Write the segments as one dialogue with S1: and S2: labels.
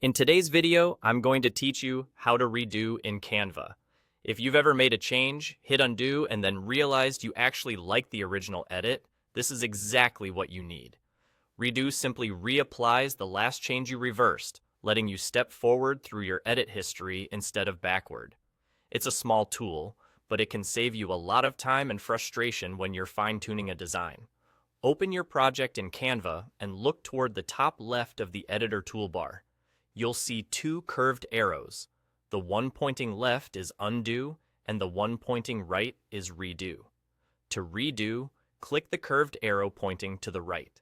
S1: In today's video, I'm going to teach you how to redo in Canva. If you've ever made a change, hit undo, and then realized you actually like the original edit, this is exactly what you need. Redo simply reapplies the last change you reversed, letting you step forward through your edit history instead of backward. It's a small tool, but it can save you a lot of time and frustration when you're fine-tuning a design. Open your project in Canva and look toward the top left of the editor toolbar. You'll see two curved arrows. The one pointing left is undo, and the one pointing right is redo. To redo, click the curved arrow pointing to the right.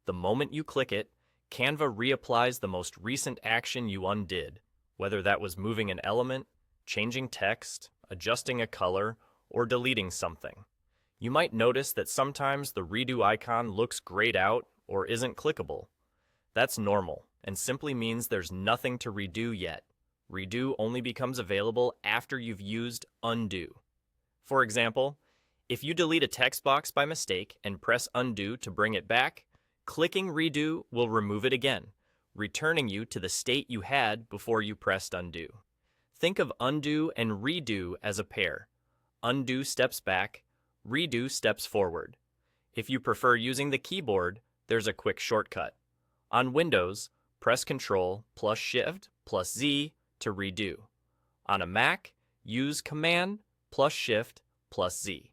S1: The moment you click it, Canva reapplies the most recent action you undid, whether that was moving an element, changing text, adjusting a color, or deleting something. You might notice that sometimes the redo icon looks grayed out or isn't clickable. That's normal and simply means there's nothing to redo yet. Redo only becomes available after you've used undo. For example, if you delete a text box by mistake and press undo to bring it back, clicking redo will remove it again, returning you to the state you had before you pressed undo. Think of undo and redo as a pair. Undo steps back, redo steps forward. If you prefer using the keyboard, there's a quick shortcut. On Windows, press Ctrl plus Shift plus Z to redo. On a Mac, use Command plus Shift plus Z.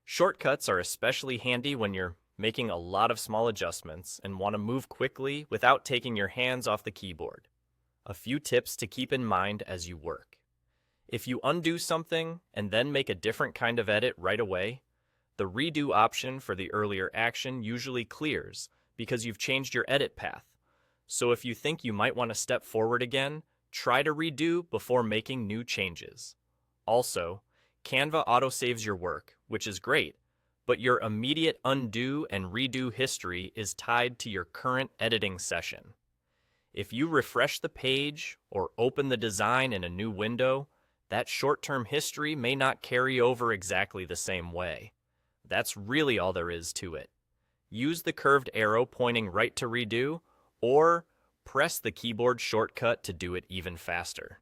S1: Shortcuts are especially handy when you're making a lot of small adjustments and want to move quickly without taking your hands off the keyboard. A few tips to keep in mind as you work. If you undo something and then make a different kind of edit right away, the redo option for the earlier action usually clears because you've changed your edit path. So if you think you might want to step forward again, try to redo before making new changes. Also, Canva autosaves your work, which is great, but your immediate undo and redo history is tied to your current editing session. If you refresh the page or open the design in a new window, that short-term history may not carry over exactly the same way. That's really all there is to it. Use the curved arrow pointing right to redo, or press the keyboard shortcut to do it even faster.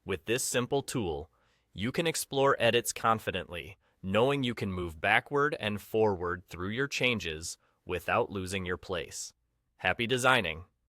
S1: With this simple tool, you can explore edits confidently, knowing you can move backward and forward through your changes without losing your place. Happy designing!